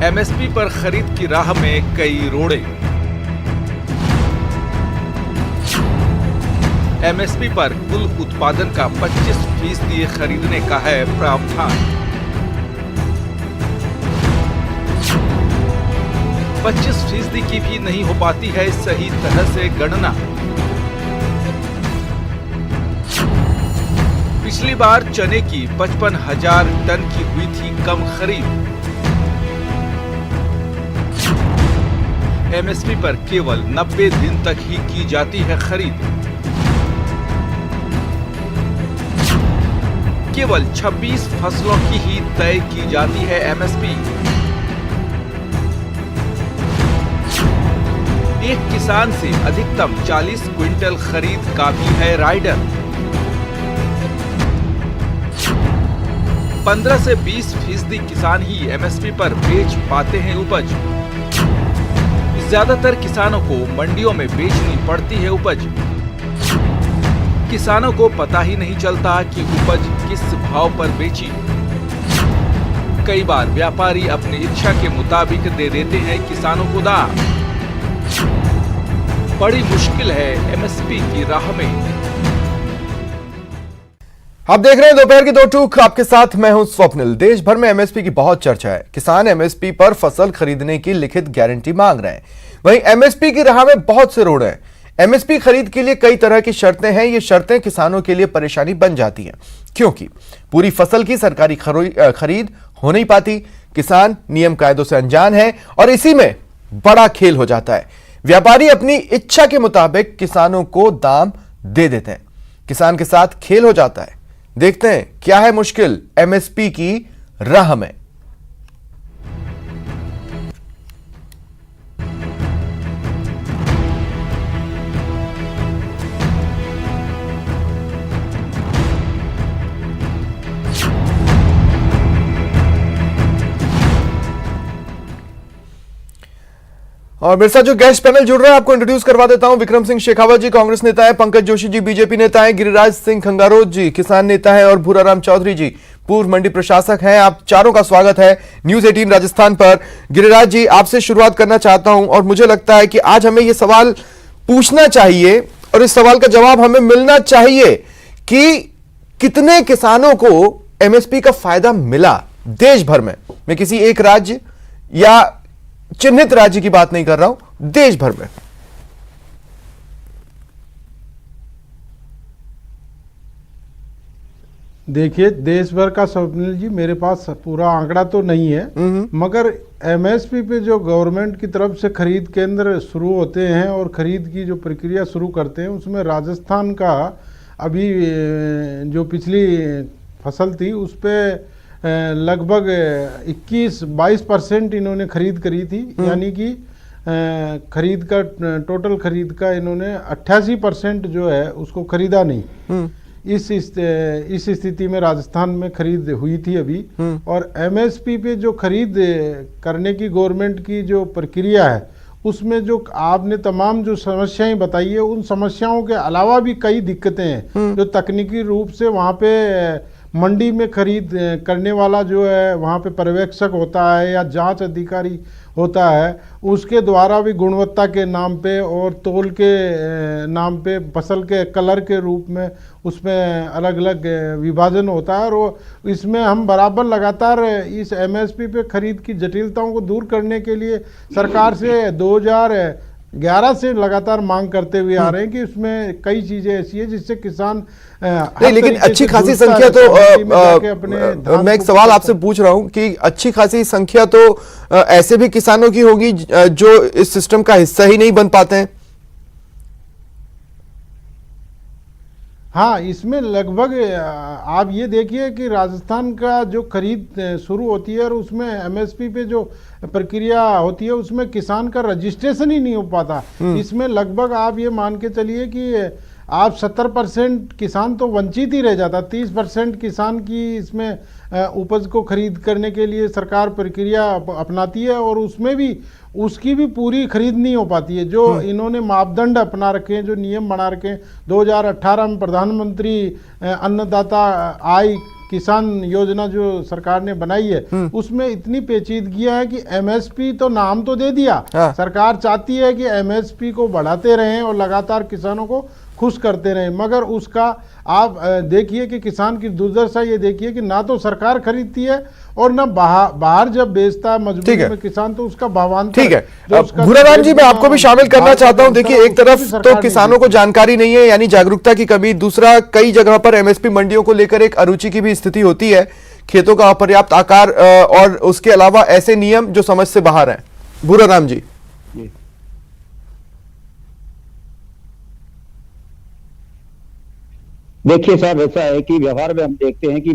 MSP पर खरीद की राह में कई रोड़े। एमएसपी पर कुल उत्पादन का 25% खरीदने का है प्रावधान। 25% की भी नहीं हो पाती है सही तरह से गणना। पिछली बार चने की 55,000 टन की हुई थी कम खरीद। एमएसपी पर केवल 90 दिन तक ही की जाती है खरीद। केवल 26 फसलों की ही तय की जाती है एमएसपी। एक किसान से अधिकतम 40 क्विंटल खरीद का भी है राइडर। 15 से 20% किसान ही एमएसपी पर बेच पाते हैं उपज। ज्यादातर किसानों को मंडियों में बेचनी पड़ती है उपज। किसानों को पता ही नहीं चलता कि उपज किस भाव पर बेची। कई बार व्यापारी अपनी इच्छा के मुताबिक दे देते हैं किसानों को दाम। बड़ी मुश्किल है एमएसपी की राह में। आप देख रहे हैं दोपहर की दो टूक, आपके साथ मैं हूं स्वप्निल। देश भर में एमएसपी की बहुत चर्चा है। किसान एमएसपी पर फसल खरीदने की लिखित गारंटी मांग रहे हैं। वहीं एमएसपी की राह में बहुत से रोड हैं। एमएसपी खरीद के लिए कई तरह की शर्तें हैं। ये शर्तें किसानों के लिए परेशानी बन जाती हैं, क्योंकि पूरी फसल की सरकारी खरीद हो नहीं पाती। किसान नियम कायदों से अनजान है और इसी में बड़ा खेल हो जाता है। व्यापारी अपनी इच्छा के मुताबिक किसानों को दाम दे देते हैं। किसान के साथ खेल हो जाता है। देखते हैं क्या है मुश्किल एमएसपी की राह में। और मेरे साथ जो गेस्ट पैनल जुड़ रहे हैं आपको इंट्रोड्यूस करवा देता हूं। विक्रम सिंह शेखावत जी कांग्रेस नेता है, पंकज जोशी जी बीजेपी नेता है, गिरिराज सिंह खंगारोत जी किसान नेता है और भूराराम चौधरी जी पूर्व मंडी प्रशासक हैं। आप चारों का स्वागत है न्यूज 18 राजस्थान पर। गिरिराज जी, आपसे शुरुआत करना चाहता हूं और मुझे लगता है कि आज हमें यह सवाल पूछना चाहिए और इस सवाल का जवाब हमें मिलना चाहिए कि कितने किसानों को एमएसपी का फायदा मिला देश भर में। मैं किसी एक राज्य या चिन्हित राज्य की बात नहीं कर रहा हूं, देश भर में। देखिए, देश भर का स्वप्निल जी मेरे पास पूरा आंकड़ा तो नहीं है, मगर एमएसपी पे जो गवर्नमेंट की तरफ से खरीद केंद्र शुरू होते हैं और खरीद की जो प्रक्रिया शुरू करते हैं, उसमें राजस्थान का अभी जो पिछली फसल थी उस पे लगभग 21-22% इन्होंने खरीद करी थी। यानी कि खरीद का टोटल खरीद का इन्होंने 88% जो है उसको खरीदा नहीं। इस स्थिति में राजस्थान में खरीद हुई थी अभी। और एमएसपी पे जो खरीद करने की गवर्नमेंट की जो प्रक्रिया है उसमें जो आपने तमाम जो समस्याएं बताई है, उन समस्याओं के अलावा भी कई दिक्कतें हैं जो तकनीकी रूप से वहाँ पे मंडी में खरीद करने वाला जो है वहाँ पे पर्यवेक्षक होता है या जांच अधिकारी होता है, उसके द्वारा भी गुणवत्ता के नाम पे और तौल के नाम पे फसल के कलर के रूप में उसमें अलग अलग विभाजन होता है। और इसमें हम बराबर लगातार इस एमएसपी पे खरीद की जटिलताओं को दूर करने के लिए सरकार से 2011 से लगातार मांग करते हुए आ रहे हैं कि उसमें कई चीजें ऐसी है जिससे किसान नहीं, लेकिन अच्छी खासी संख्या तो मैं एक सवाल आपसे पूछ रहा हूं कि अच्छी खासी संख्या तो ऐसे भी किसानों की होगी जो इस सिस्टम का हिस्सा ही नहीं बन पाते हैं। हाँ, इसमें लगभग आप ये देखिए कि राजस्थान का जो खरीद शुरू होती है और उसमें एमएसपी पे जो प्रक्रिया होती है उसमें किसान का रजिस्ट्रेशन ही नहीं हो पाता। इसमें लगभग आप ये मान के चलिए कि आप 70% किसान तो वंचित ही रह जाता। 30% किसान की इसमें उपज को खरीद करने के लिए सरकार प्रक्रिया अपनाती है और उसमें भी उसकी भी पूरी खरीद नहीं हो पाती है। जो इन्होंने मापदंड अपना रखे हैं, जो नियम बना रखे हैं, 2018 में प्रधानमंत्री अन्नदाता आय किसान योजना जो सरकार ने बनाई है उसमें इतनी पेचीदगियां है कि एमएसपी तो नाम तो दे दिया, हाँ। सरकार चाहती है कि एमएसपी को बढ़ाते रहें और लगातार किसानों को खुश करते रहें, मगर उसका आप देखिए कि किसान की दुर्दशा ये देखिए कि ना तो सरकार खरीदती है और ना बाहर जब बेचता है मजबूरी में किसान तो उसका भावांतर। ठीक है, भूराराम जी मैं आपको भी शामिल करना चाहता हूं। देखिए एक तरफ तो किसानों को जानकारी नहीं है यानी जागरूकता की कमी, दूसरा कई जगह पर एमएसपी मंडियों को लेकर एक अरुचि की भी स्थिति होती है, खेतों का अपर्याप्त आकार और उसके अलावा ऐसे नियम जो समझ से बाहर हैं। भूराराम जी। देखिए साहब, ऐसा है कि व्यवहार में हम देखते हैं कि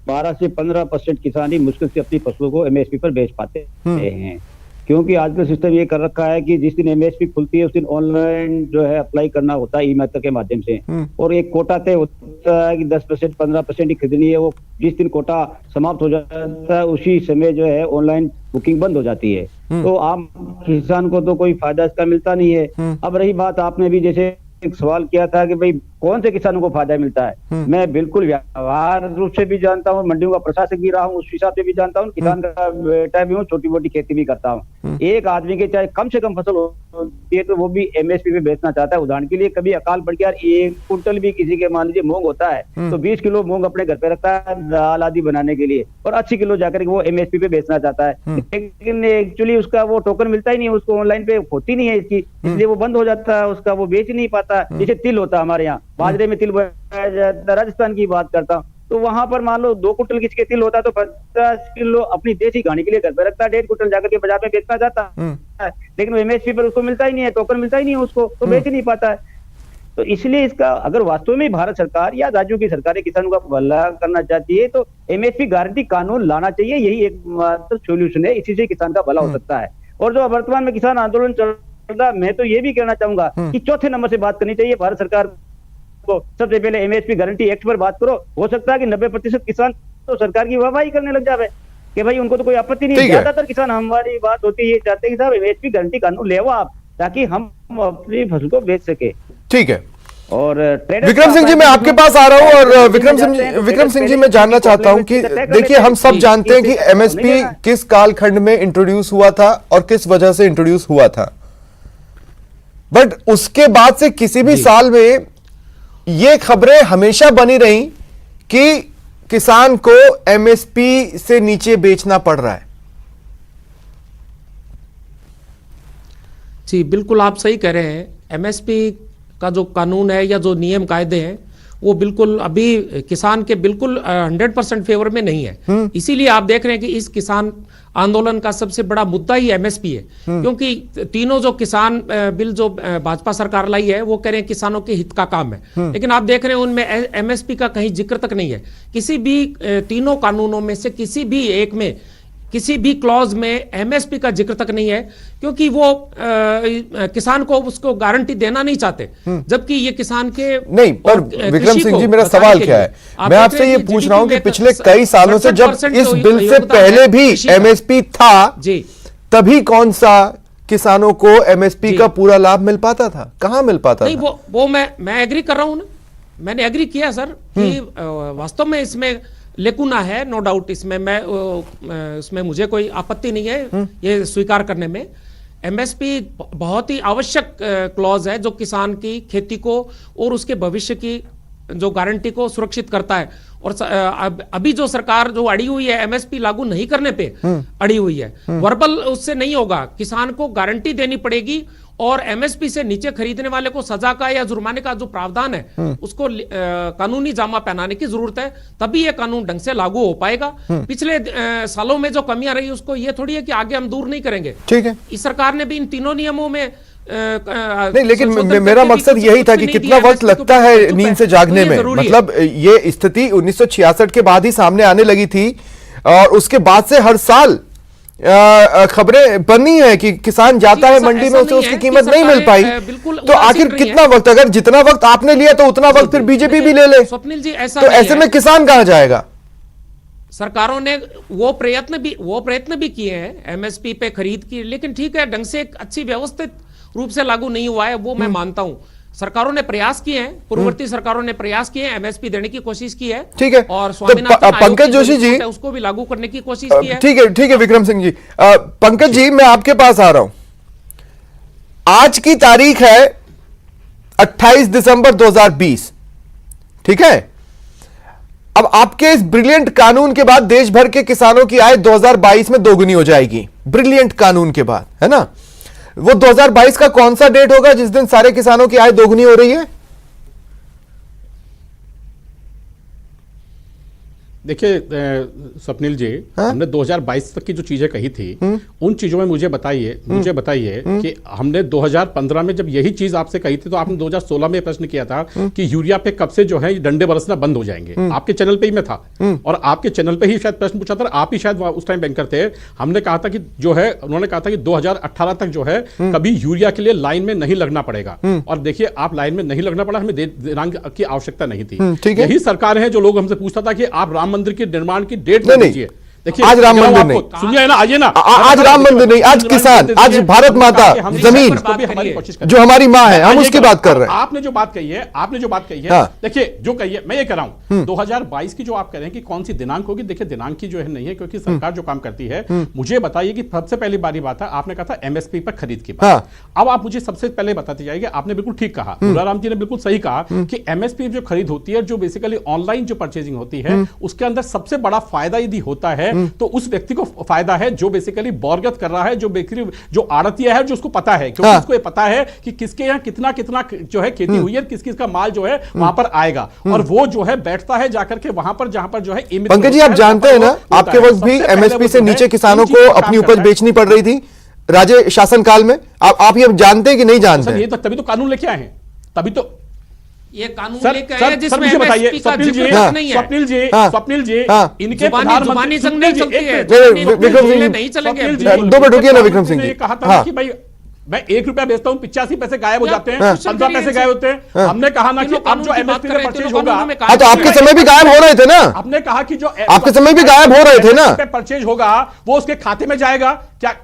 12 से 15% किसान ही मुश्किल से अपनी फसलों को एमएसपी पर बेच पाते हैं, क्योंकि आजकल सिस्टम ये कर रखा है कि जिस दिन एमएसपी खुलती है उस दिन ऑनलाइन जो है अप्लाई करना होता है ई-मित्र के माध्यम से, और एक कोटा तय होता है कि 10% 15% ही खरीदनी है। वो जिस दिन कोटा समाप्त हो जाता है उसी समय जो है ऑनलाइन बुकिंग बंद हो जाती है, तो आम किसान को तो कोई फायदा इसका मिलता नहीं है। अब रही बात, आपने भी जैसे एक सवाल किया था कि भाई कौन से किसानों को फायदा मिलता है, मैं बिल्कुल व्यवहार रूप से भी जानता हूँ, मंडियों का प्रशासक भी रहा हूँ, उस हिसाब से भी जानता हूँ, किसान का बेटा भी हूँ, छोटी मोटी खेती भी करता हूँ। एक आदमी के चाहे कम से कम फसल होती है तो वो भी एमएसपी पे बेचना चाहता है। उदाहरण के लिए कभी अकाल पड़ गया, 1 कुंटल भी किसी के मान लीजिए मूंग होता है तो 20 किलो मूंग अपने घर पे रखता है दाल आदि बनाने के लिए, और 80 किलो जाकर वो एमएसपी पे बेचना चाहता है, लेकिन एक्चुअली उसका वो टोकन मिलता ही नहीं है, उसको ऑनलाइन पे होती नहीं है इसकी, इसलिए वो बंद हो जाता है, उसका वो बेच नहीं पाता। जैसे तिल होता है हमारे यहाँ, बाजरे में तिल बोया जाता है, राजस्थान की बात करता हूँ, तो वहां पर मान लो 2 कुंटल किसके तिल होता है तो 50 किलो अपनी देसी घानी के लिए घर पे रखता है, 1.5 कुंटल जाकर के बाजार में बेचना चाहता है, लेकिन एमएसपी पर उसको मिलता ही नहीं है, टोकन मिलता ही नहीं है उसको, तो बेच नहीं पाता है। तो इसलिए इसका अगर वास्तव में भारत सरकार या राज्यों की सरकारें किसानों का भला करना चाहती है तो एमएसपी गारंटी कानून लाना चाहिए, यही एक सोल्यूशन है, इसी से किसान का भला हो सकता है। और जो वर्तमान में किसान आंदोलन चल रहा है, मैं तो ये भी कहना चाहूंगा कि चौथे नंबर से बात करनी चाहिए भारत सरकार को। सबसे पहले एमएसपी गारंटी एक्ट पर बात करो, हो सकता है कि 90% किसान तो सरकार की वाहवाही करने लग जावे कि भाई उनको तो कोई आपत्ति नहीं है। ज्यादातर किसान हमारी बात होती है, ये चाहते हैं कि साहब एमएसपी गारंटी कानून ले आओ आप, ताकि हम अपनी फसल को बेच सके। ठीक है, और विक्रम सिंह जी मैं आपके पास आ रहा हूं, और विक्रम सिंह जी मैं जानना चाहता हूं कि देखिए हम सब जानते हैं कि एमएसपी किस कालखंड में इंट्रोड्यूस हुआ था और किस वजह से इंट्रोड्यूस हुआ था, बट उसके बाद से किसी भी साल में ये खबरें हमेशा बनी रही कि किसान को एमएसपी से नीचे बेचना पड़ रहा है। जी बिल्कुल आप सही कह रहे हैं, एमएसपी का जो कानून है या जो नियम कायदे हैं वो बिल्कुल अभी किसान के बिल्कुल 100% फेवर में नहीं है। इसीलिए आप देख रहे हैं कि इस किसान आंदोलन का सबसे बड़ा मुद्दा ही एमएसपी है, क्योंकि तीनों जो किसान बिल जो भाजपा सरकार लाई है वो कह रहे हैं किसानों के हित का काम है, लेकिन आप देख रहे हैं उनमें एमएसपी का कहीं जिक्र तक नहीं है। किसी भी तीनों कानूनों में से किसी भी एक में, किसी भी क्लॉज में एमएसपी का जिक्र तक नहीं है, क्योंकि वो किसान को उसको गारंटी देना नहीं चाहते, जबकि ये किसान के नहीं। पर विक्रम सिंह जी मेरा सवाल क्या है, मैं आपसे ये पूछ रहा हूं कि पिछले कई सालों से जब इस बिल से पहले भी एमएसपी था जी, तभी कौन सा किसानों को एमएसपी का पूरा लाभ मिल पाता था, कहां मिल पाता नहीं था? वो मैं एग्री कर रहा हूं ना, मैंने एग्री किया सर कि वास्तव में इसमें लेकुना है, नो डाउट, इसमें मुझे कोई आपत्ति नहीं है ये स्वीकार करने में। एमएसपी बहुत ही आवश्यक क्लॉज है जो किसान की खेती को और उसके भविष्य की जो गारंटी को सुरक्षित करता है। और अभी जो सरकार जो अड़ी हुई है एमएसपी लागू नहीं करने पे अड़ी हुई है, वर्बल उससे नहीं होगा, किसान को गारंटी देनी पड़ेगी और एमएसपी से नीचे खरीदने वाले को सजा का या जुर्माने का जो प्रावधान है उसको कानूनी जामा पहनाने की जरूरत है, तभी ये कानून ढंग से लागू हो पाएगा। पिछले सालों में जो कमियां रही उसको ये थोड़ी है कि आगे हम दूर नहीं करेंगे। ठीक है, इस सरकार ने भी इन तीनों नियमों में नहीं, लेकिन मेरा मकसद यही था कि कितना वक्त लगता है नींद से जागने में, मतलब ये स्थिति 1966 के बाद ही सामने आने लगी थी और उसके बाद से हर साल खबरें बनी है कि किसान जाता है मंडी में, उसे उसकी कीमत नहीं मिल पाई, तो आखिर कितना वक्त, अगर जितना वक्त आपने लिया तो उतना वक्त फिर बीजेपी भी ले ले, स्वप्निल जी ऐसा तो ऐसे में किसान कहां जाएगा? सरकारों ने वो प्रयत्न भी किए हैं एमएसपी पे खरीद की, लेकिन ठीक है ढंग से एक अच्छी व्यवस्थित रूप से लागू नहीं हुआ है, वो मैं मानता हूं। सरकारों ने प्रयास किए हैं, पूर्ववर्ती सरकारों ने प्रयास किए हैं, एमएसपी देने की कोशिश की है। ठीक है, और तो स्वामीनाथन आयोग पंकज की जोशी जो जी, रिपोर्ट है, उसको भी लागू करने की कोशिश की है। ठीक है विक्रम सिंह जी, पंकज जी मैं आपके पास आ रहा हूं। आज की तारीख है 28 दिसंबर 2020, ठीक है। अब आपके इस ब्रिलियंट कानून के बाद देश भर के किसानों की आय 2022 में दोगुनी हो जाएगी, ब्रिलियंट कानून के बाद, है ना। वो 2022 का कौन सा डेट होगा जिस दिन सारे किसानों की आय दोगुनी हो रही है? देखिए स्वप्निल जी, हमने 2022 तक की जो चीजें कही थी उन चीजों में मुझे बताइए कि हमने 2015 में जब यही चीज आपसे कही थी तो आपने 2016 में प्रश्न किया था कि यूरिया पे कब से जो है डंडे बरसना बंद हो जाएंगे। आपके चैनल पे ही मैं था और आपके चैनल पे ही शायद प्रश्न पूछा था, आप ही शायद उस टाइम बैंकर थे। हमने कहा था कि जो है, उन्होंने कहा था कि 2018 तक जो है कभी यूरिया के लिए लाइन में नहीं लगना पड़ेगा। और देखिए आप लाइन में नहीं लगना पड़ा, हमें दिनांक की आवश्यकता नहीं थी। यही सरकार है जो लोग हमसे पूछता था कि आप राम मंदिर के निर्माण की डेट दीजिए। देखिए आज राम मंदिर नहीं, सुनिए ना, आइए ना, आज राम मंदिर नहीं, आज किसान, आज भारत माता, जमीन जो हमारी माँ है, हम उसकी बात कर रहे हैं। आपने जो बात कही है, हाँ। देखिए जो कही है मैं ये कह रहा हूं 2022 की जो आप कह रहे हैं कि कौन सी दिनांक होगी, देखिए दिनांक की जो है नहीं है, क्योंकि सरकार जो काम करती है। मुझे बताइए कि सबसे पहली बारी बात है, आपने कहा था एमएसपी पर खरीद की बात। अब आप मुझे सबसे पहले बताते जाइए, आपने बिल्कुल ठीक कहा, राम जी ने बिल्कुल सही कहा कि एमएसपी जो खरीद होती है, जो बेसिकली ऑनलाइन जो परचेजिंग होती है, उसके अंदर सबसे बड़ा फायदा यदि होता है तो उस व्यक्ति को फायदा है जो बेसिकली बॉरगत कर रहा है, जो बेकरी जो आड़तिया है, जो उसको पता है, क्योंकि उसको ये पता है कि किसके यहाँ कितना कितना जो है खेती हुई है, किस किस का माल जो है वहां पर आएगा, और वो जो है बैठता है जाकर के वहां पर जहां पर जो है। पंकज जी आप जानते हैं ना, आपके वक्त भी एमएसपी से नीचे किसानों को अपनी उपज बेचनी पड़ रही थी राज्य शासनकाल में। आप ये जानते हैं कि नहीं जानते? ये तो तभी तो कानून लेके आए हैं, तभी तो ये कानून लेके आए हैं जिसमें बताइए एमएसपी का जिक्र नहीं है। स्वप्निल जी इनके जुबानी संग नहीं चलती है, विक्रम सिंह नहीं चलेंगे। 2 मिनट रुकिए ना विक्रम सिंह जी। कहा था कि भाई मैं 1 रुपया बेचता हूँ, 85 पैसे गायब हो जाते हैं, 15 पैसे गायब होते हैं। हमने कहा ना कि अब जो एमएसपी पे परचेज होगा, तो आपके समय भी गायब हो रहे थे ना, आपने कहा कि जो आपके समय भी गायब हो रहे थे ना, परचेज होगा वो उसके खाते में जाएगा क्या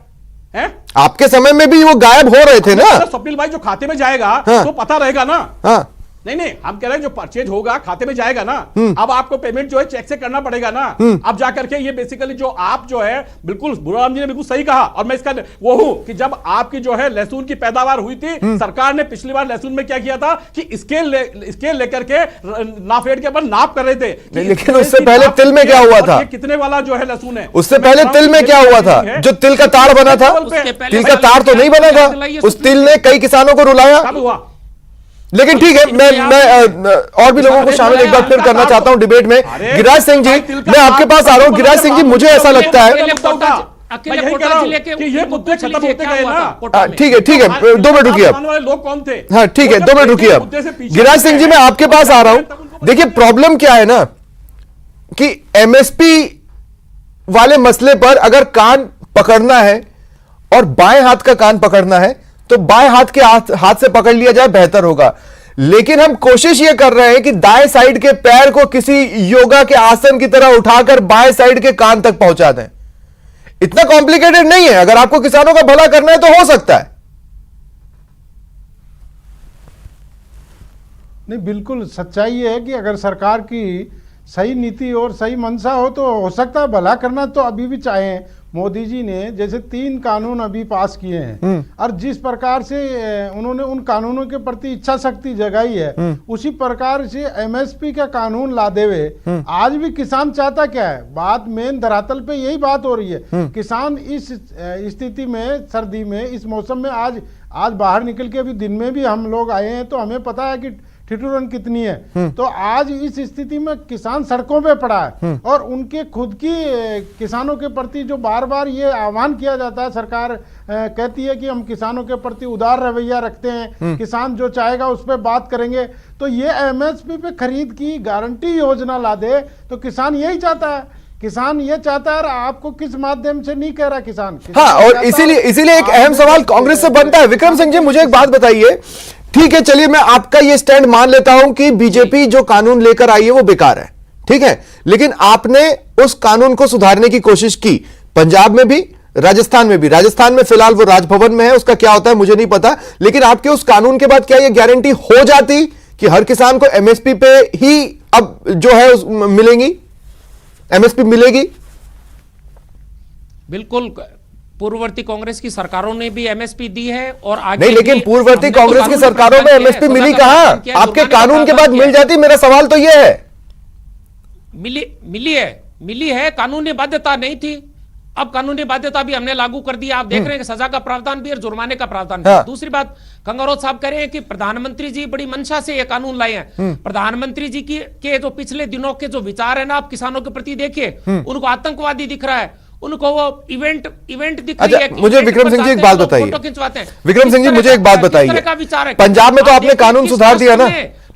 है? आपके समय में भी वो गायब हो रहे थे ना स्वप्निल भाई, जो खाते में जाएगा तो पता रहेगा ना। नहीं हम कह रहे हैं जो परचेज होगा खाते में जाएगा ना। अब आपको पेमेंट जो है चेक से करना पड़ेगा ना। अब जाकर के ये बेसिकली जो आप जो है, बिल्कुल बुराराम जी ने बिल्कुल सही कहा, और मैं इसका वो हूं कि जब आपकी जो है लहसुन की पैदावार हुई थी, सरकार ने पिछली बार लहसुन में क्या किया था कि स्केल लेकर के नाफेड के ऊपर नाप कर रहे थे। लेकिन उससे पहले तिल में क्या हुआ था? कितने वाला जो है लहसुन है, उससे पहले तिल में क्या हुआ था? जो तिल का ताड़ बना था, तिल का ताड़ तो नहीं बना था, उस तिल ने कई किसानों को रुलाया। हुआ। लेकिन ठीक है, मैं और भी लोगों को शामिल एक बार फिर करना चाहता हूं डिबेट में। गिरिराज सिंह जी, मैं आपके पास आ रहा हूं। गिरिराज सिंह जी, मुझे ऐसा लगता है, कि ये मुद्दे खत्म होते गए ना। ठीक है 2 मिनट रुकिए अब। लोग कौन थे? हाँ ठीक है, 2 मिनट रुकिए अब। गिरिराज सिंह जी, मैं आपके पास आ रहा हूं। देखिए प्रॉब्लम क्या है ना कि एमएसपी वाले मसले पर अगर कान पकड़ना है और बाएं हाथ का कान पकड़ना है तो बाएं हाथ के हाथ से पकड़ लिया जाए, बेहतर होगा। लेकिन हम कोशिश यह कर रहे हैं कि दाएं साइड के पैर को किसी योगा के आसन की तरह उठाकर बाएं साइड के कान तक पहुंचा दें। इतना कॉम्प्लिकेटेड नहीं है, अगर आपको किसानों का भला करना है तो हो सकता है। नहीं, बिल्कुल सच्चाई ये है कि अगर सरकार की सही नीति और सही मंशा हो तो हो सकता है भला करना। तो अभी भी चाहे मोदी जी ने जैसे 3 कानून अभी पास किए हैं और जिस प्रकार से उन्होंने उन कानूनों के प्रति इच्छा शक्ति जगाई है, उसी प्रकार से एमएसपी का कानून लादे हुए आज भी किसान चाहता क्या है? बात मेन धरातल पे यही बात हो रही है। किसान इस स्थिति में, सर्दी में, इस मौसम में आज बाहर निकल के अभी दिन में भी हम लोग आए हैं तो हमें पता है कि ठिठुरन कितनी है। तो आज इस स्थिति में किसान सड़कों पे पड़ा है और उनके खुद की किसानों के प्रति जो बार बार ये आह्वान किया जाता है, सरकार कहती है कि हम किसानों के प्रति उदार रवैया रखते हैं, किसान जो चाहेगा उस पर बात करेंगे। तो ये एमएसपी पे खरीद की गारंटी योजना ला दे तो किसान यही चाहता है। किसान ये चाहता है, आपको किस माध्यम से नहीं कह रहा किसान। हाँ, और इसीलिए एक अहम सवाल कांग्रेस से बनता है। विक्रम सिंह जी, मुझे एक बात बताइए, ठीक है चलिए मैं आपका ये स्टैंड मान लेता हूं कि बीजेपी जो कानून लेकर आई है वो बेकार है, ठीक है, लेकिन आपने उस कानून को सुधारने की कोशिश की। पंजाब में भी, राजस्थान में भी, राजस्थान में फिलहाल वो राजभवन में है, उसका क्या होता है मुझे नहीं पता, लेकिन आपके उस कानून के बाद क्या ये गारंटी हो जाती कि हर किसान को एमएसपी पे ही अब जो है मिलेंगी, एमएसपी मिलेगी? बिल्कुल, पूर्ववर्ती कांग्रेस की सरकारों ने भी एमएसपी दी है और आगे नहीं, लेकिन पूर्ववर्ती कांग्रेस की सरकारों में एमएसपी मिली कहां? आपके कानून के बाद मिल जाती, मेरा सवाल तो यह है। मिली है, कानूनी बाध्यता नहीं थी, अब कानूनी बाध्यता भी हमने लागू कर दिया। आप देख रहे हैं कि सजा का प्रावधान भी और जुर्माने का प्रावधान भी। दूसरी बात, कंगारों साहब कह रहे हैं कि प्रधानमंत्री जी बड़ी मंशा से ये कानून लाए हैं। प्रधानमंत्री जी के जो पिछले दिनों के जो विचार है ना, आप किसानों के प्रति देखिए, उनको आतंकवादी दिख रहा है, उनको वो इवेंट दिख रही है। मुझे विक्रम सिंह जी एक बात बताइए, विक्रम सिंह जी मुझे एक बात बताइए, पंजाब में तो आपने कानून सुधार दिया ना,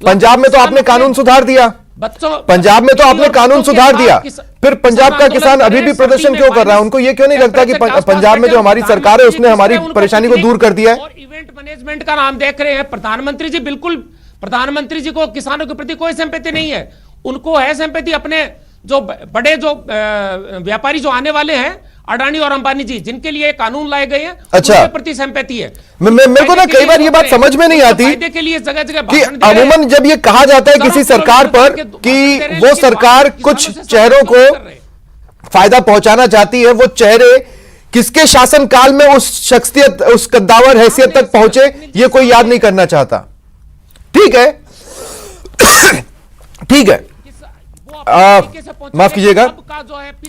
पंजाब में तो आपने कानून सुधार दिया, पंजाब में तो आपने कानून सुधार दिया, फिर पंजाब का किसान अभी भी प्रदर्शन क्यों कर रहा है? उनको ये क्यों नहीं लगता कि पंजाब में जो हमारी सरकार है उसने हमारी परेशानी को दूर कर दिया है? और इवेंट मैनेजमेंट का नाम देख रहे हैं प्रधानमंत्री जी, बिल्कुल प्रधानमंत्री जी को किसानों के प्रति कोई सिंपैथी नहीं है। उनको है सिंपैथी अपने जो बड़े जो व्यापारी जो आने वाले हैं, अडानी और अंबानी जी, जिनके लिए कानून लाए गए हैं, उनके प्रति सिंपैथी है। मेरे को ना कई बार ये बात समझ में नहीं आती के लिए जगह जगह कि अमूमन जब ये कहा जाता है किसी सरकार पर कि वो सरकार कुछ चेहरों को फायदा पहुंचाना चाहती है, वो चेहरे किसके शासनकाल में उस शख्सियत, उस कद्दावर हैसियत तक पहुंचे, ये कोई याद नहीं करना चाहता। ठीक है, ठीक है, माफ कीजिएगा,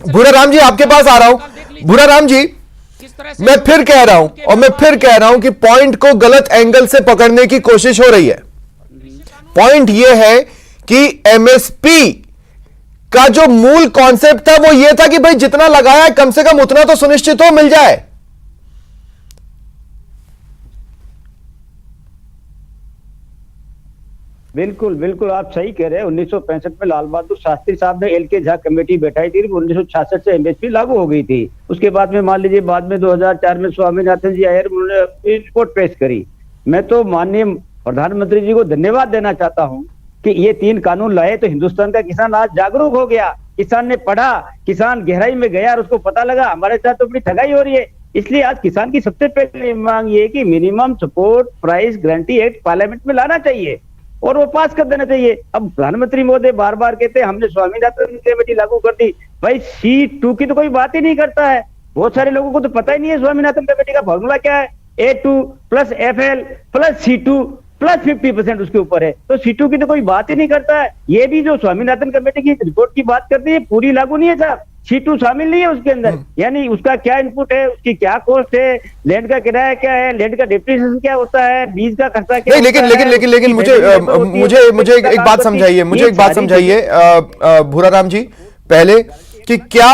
भूरा राम जी आपके पास आ रहा हूं। भूरा राम जी, मैं फिर कह रहा हूं और मैं फिर कह रहा हूं कि पॉइंट को गलत एंगल से पकड़ने की कोशिश हो रही है। पॉइंट यह है कि एमएसपी का जो मूल कॉन्सेप्ट था वो यह था कि भाई जितना लगाया है कम से कम उतना तो सुनिश्चित हो मिल जाए। बिल्कुल बिल्कुल, आप सही कह रहे हैं। 1965 में लाल बहादुर शास्त्री साहब ने एल.के. झा कमेटी बैठाई थी, 1966 से एमएसपी लागू हो गई थी। उसके बाद में मान लीजिए बाद में 2004 में स्वामीनाथन जी आए, उन्होंने रिपोर्ट पेश करी। मैं तो माननीय प्रधानमंत्री जी को धन्यवाद देना चाहता हूं कि ये 3 कानून लाए तो हिंदुस्तान का किसान आज जागरूक हो गया, किसान ने पढ़ा, किसान गहराई में गया और उसको पता लगा हमारे साथ तो बड़ी ठगाई हो रही है। इसलिए आज किसान की सबसे पहले मांग ये है कि minimum support price guarantee act parliament में लाना चाहिए और वो पास कर देना चाहिए। अब प्रधानमंत्री महोदय बार बार कहते हैं हमने स्वामीनाथन कमेटी लागू कर दी, भाई C2 की तो कोई बात ही नहीं करता है। बहुत सारे लोगों को तो पता ही नहीं है स्वामीनाथन कमेटी का फॉर्मूला क्या है। A2 + FL + C2 + 50% उसके ऊपर है, तो C2 की तो कोई बात ही नहीं करता है। ये भी जो स्वामीनाथन कमेटी की रिपोर्ट की बात करती है पूरी लागू नहीं है साहब, C2 शामिल नहीं है उसके अंदर। यानी उसका क्या इनपुट है, उसकी क्या कॉस्ट है, लैंड का किराया क्या है, लैंड का डिप्रिसिएशन क्या होता है, बीज का खर्चा क्या नहीं, लेकिन मुझे एक बात समझाइए, मुझे एक बात समझाइए भूरा राम जी पहले कि क्या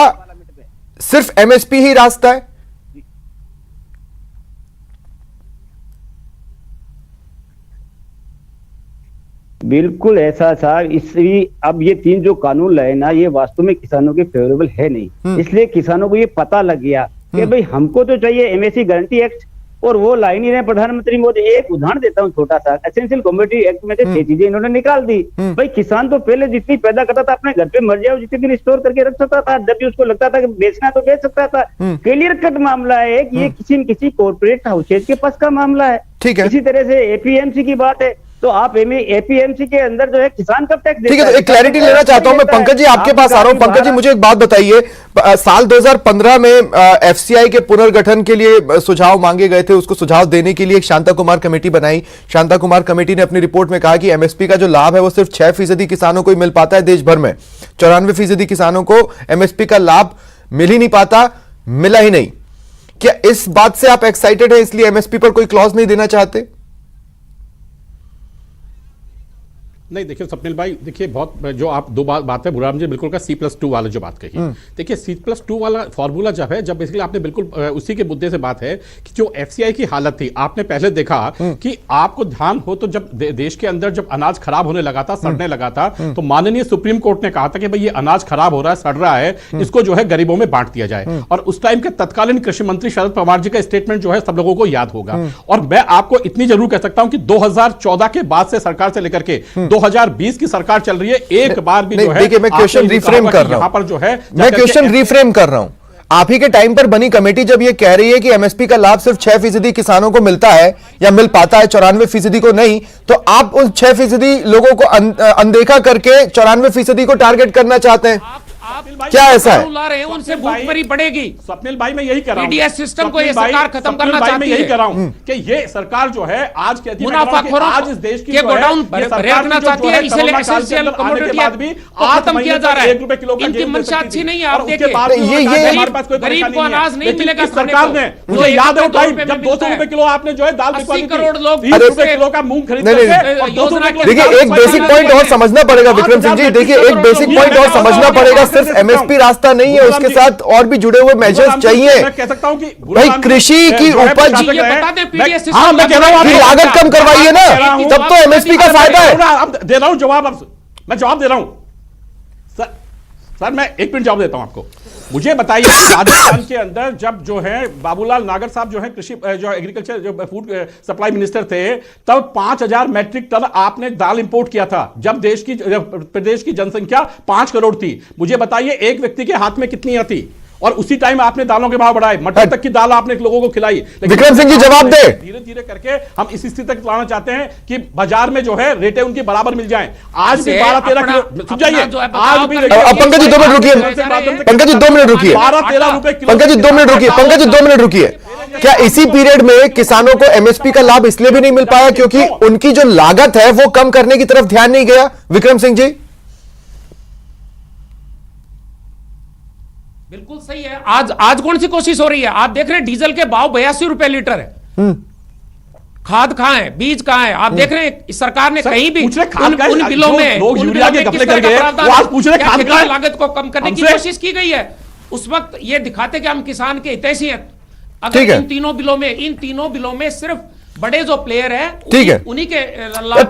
सिर्फ एमएसपी ही रास्ता है? बिल्कुल ऐसा साहब, इसलिए अब ये 3 जो कानून लाए ना, ये वास्तव में किसानों के फेवरेबल है नहीं। इसलिए किसानों को ये पता लग गया कि भाई हमको तो चाहिए एमएसपी गारंटी एक्ट, और वो ला ही नहीं रहे प्रधानमंत्री मोदी। एक उदाहरण देता हूँ छोटा सा, एसेंशियल कमोडिटी एक्ट में से 6 चीजें इन्होंने निकाल दी। भाई किसान तो पहले जितनी पैदा करता था अपने घर पे मर जाए जितने दिन स्टोर करके रख सकता था, जब भी उसको लगता था कि बेचना तो बेच सकता था। क्लियर कट मामला है कि ये किसी न किसी कॉर्पोरेट हाउसेज के पास का मामला है। ठीक है, इसी तरह से एपीएमसी की बात है, तो आप एपीएमसी के अंदर जो है किसान कब टैक्स, ठीक है, तो एक क्लैरिटी लेना चाहता हूं मैं। पंकज जी आपके पास आ रहा हूं। पंकज जी मुझे एक बात बताइए, साल 2015 में एफसीआई के पुनर्गठन के लिए सुझाव मांगे गए थे, उसको सुझाव देने के लिए एक शांता कुमार कमेटी बनाई। शांता कुमार कमेटी ने अपनी रिपोर्ट में कहा कि एमएसपी का जो लाभ है वो सिर्फ 6% किसानों को ही मिल पाता है देश भर में, 94% किसानों को एमएसपी का लाभ मिल ही नहीं पाता, मिला ही नहीं। क्या इस बात से आप एक्साइटेड है, इसलिए एमएसपी पर कोई क्लॉज नहीं देना चाहते? नहीं, देखिए स्वप्निल भाई, देखिए बहुत जो आप दो बात है भूराम जी बिल्कुल का C+2 वाला जो बात कही, देखिए C+2 वाला फॉर्मूला जब है, जब बेसिकली आपने बिल्कुल उसी के मुद्दे से बात है कि जो एफसीआई की हालत थी, आपने पहले देखा कि आपको ध्यान हो तो जब देश के अंदर जब अनाज खराब होने लगा था, सड़ने लगा था, तो माननीय सुप्रीम कोर्ट ने कहा था कि भाई ये अनाज खराब हो रहा है, सड़ रहा है, इसको जो है गरीबों में बांट दिया जाए। और उस टाइम के तत्कालीन कृषि मंत्री शरद पवार जी का स्टेटमेंट जो है सब लोगों को याद होगा। और मैं आपको इतनी जरूर कह सकता हूं कि 2014 के बाद से सरकार से लेकर के 2020 की सरकार चल रही है, एक बार भी जो है, देखिए मैं क्वेश्चन रिफ्रेम कर रहा हूं, यहां पर जो है, मैं क्वेश्चन रिफ्रेम कर रहा हूं। आप ही के टाइम पर बनी कमेटी जब ये कह रही है कि एमएसपी का लाभ सिर्फ 6% किसानों को मिलता है या मिल पाता है, 94% को नहीं, तो आप उन 6% लोगों को अनदेखा करके 94% को टारगेट करना चाहते हैं। क्या ऐसा है? ला रहे हैं, उनसे भूखमरी बढ़ेगी। स्वप्निल भाई मैं यही कर रहा हूं, टीडीएस सिस्टम को ये सरकार खत्म करना चाहती है। मैं यही कर रहा हूं कि ये सरकार जो है आज के मुनाफाखोरों आज इस देश की के गोडाउन रखना चाहती है, इसलिए एसेंशियल कमोडिटी भी खत्म किया जा रहा है। 1 रुपए किलो का इनकी मंशा अच्छी नहीं है। आप देखिए देखिए हमारे पास कोई गरीब को अनाज नहीं मिलेगा। सरकार ने, मुझे याद है भाई जब 200 रुपए किलो आपने जो है दाल 80 करोड़ लोग 20 रुपए किलो का मूंग खरीद देखिए एक बेसिक पॉइंट और समझना पड़ेगा विक्रम सिंह जी, देखिए एक बेसिक पॉइंट और समझना पड़ेगा, सिर्फ एमएसपी रास्ता नहीं है, उसके साथ और भी जुड़े हुए मेजर्स चाहिए। मैं कह सकता हूं कि भाई कृषि की उपज की लागत कम करवाइए ना, तब तो एमएसपी का फायदा है। अब दे रहा हूं जवाब, अब मैं जवाब दे रहा हूं सर मैं 1 मिनट जवाब देता हूं आपको। मुझे बताइए राजस्थान के अंदर जब जो है बाबूलाल नागर साहब जो है कृषि जो एग्रीकल्चर जो फूड सप्लाई मिनिस्टर थे, तब 5000 मैट्रिक टन आपने दाल इंपोर्ट किया था, जब प्रदेश की जनसंख्या 5 करोड़ थी। मुझे बताइए एक व्यक्ति के हाथ में कितनी आती, और उसी टाइम आपने दालों के भाव बढ़ाए, मटर तक की दाल आपने लोगों को खिलाई। विक्रम सिंह जी जवाब दे। धीरे धीरे करके हम इस स्थिति तक लाना चाहते हैं कि बाजार में जो है रेटें उनकी बराबर मिल जाएं। आज भी 12-13 किलो, सुन जाइए, आज भी पंकज जी 2 मिनट रुकिए, पंकज जी 2 मिनट रुकिए, 12-13 रुपए किलो, पंकज जी 2 मिनट रुकिए, पंकज जी 2 मिनट रुकिए। क्या इसी पीरियड में किसानों को एमएसपी का लाभ इसलिए भी नहीं मिल पाया क्योंकि उनकी जो लागत है वो कम करने की तरफ ध्यान नहीं गया? विक्रम सिंह जी बिल्कुल सही है। आज कौन सी कोशिश हो रही है? आप देख रहे हैं डीजल के भाव 82 रुपए लीटर है। खाद कहां है, बीज कहां है? आप देख रहे हैं सरकार ने कहीं भी उन बिलों में लोग यूरिया के घपले कर गए, वो आज पूछ रहे खाद कहां है? लागत को कम करने की कोशिश की गई है। उस वक्त ये दिखाते कि हम किसान के हितैषी हैं। अगर इन तीनों बिलों में सिर्फ बड़े जो प्लेयर है, ठीक है, उन्हीं के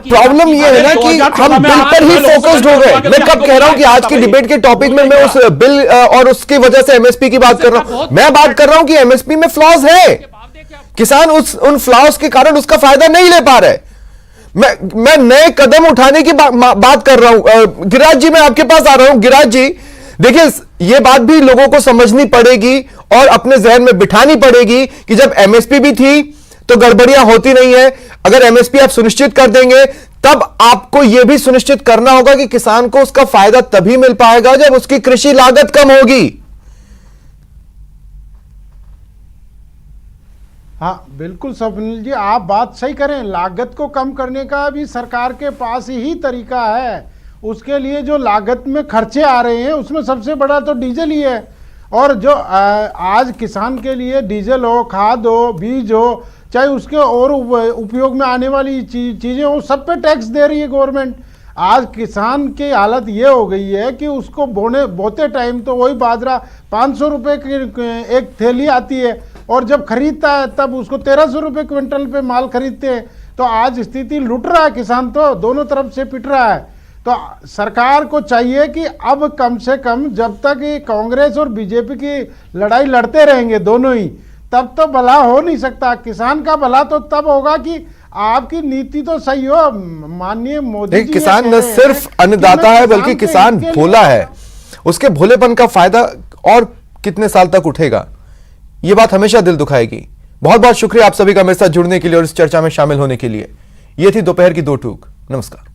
प्रॉब्लम ये है ना कि हम बिल पर ही फोकस्ड हो गए। मैं कब कह रहा हूं कि आज की डिबेट के टॉपिक में मैं उस बिल और उसकी वजह से एमएसपी की बात कर रहा हूं। मैं बात कर रहा हूं कि एमएसपी में फ्लॉज है, किसान उन फ्लॉज के कारण उसका फायदा नहीं ले पा रहे। मैं नए कदम उठाने की बात कर रहा हूं। गिरिराज जी मैं आपके पास आ रहा हूं। गिरिराज जी देखिए, यह बात भी लोगों को समझनी पड़ेगी और अपने जहन में बिठानी पड़ेगी कि जब एमएसपी भी थी तो गड़बड़ियां होती नहीं है। अगर एमएसपी आप सुनिश्चित कर देंगे तब आपको यह भी सुनिश्चित करना होगा कि किसान को उसका फायदा तभी मिल पाएगा जब उसकी कृषि लागत कम होगी। हाँ बिल्कुल स्वप्निल जी, आप बात सही करें। लागत को कम करने का भी सरकार के पास ही तरीका है। उसके लिए जो लागत में खर्चे आ रहे हैं उसमें सबसे बड़ा तो डीजल ही है। और जो आज किसान के लिए डीजल हो, खाद हो, बीज हो, चाहे उसके और उपयोग में आने वाली चीज़ें हो, सब पे टैक्स दे रही है गवर्नमेंट। आज किसान की हालत ये हो गई है कि उसको बोते टाइम तो वही बाजरा 500 रुपये की एक थैली आती है, और जब खरीदता है तब उसको 1300 रुपये क्विंटल पे माल खरीदते हैं। तो आज स्थिति लूट रहा है किसान, तो दोनों तरफ से पिट रहा है। तो सरकार को चाहिए कि अब कम से कम जब तक कांग्रेस और बीजेपी की लड़ाई लड़ते रहेंगे दोनों ही, तब तो भला हो नहीं सकता। किसान का भला तो तब होगा कि आपकी नीति तो सही हो। माननीय मोदी जी, किसान न सिर्फ अन्नदाता है बल्कि किसान भोला है। उसके भोलेपन का फायदा और कितने साल तक उठेगा, यह बात हमेशा दिल दुखाएगी। बहुत बहुत शुक्रिया आप सभी का मेरे साथ जुड़ने के लिए और इस चर्चा में शामिल होने के लिए। यह थी दोपहर की 2 टूक। नमस्कार।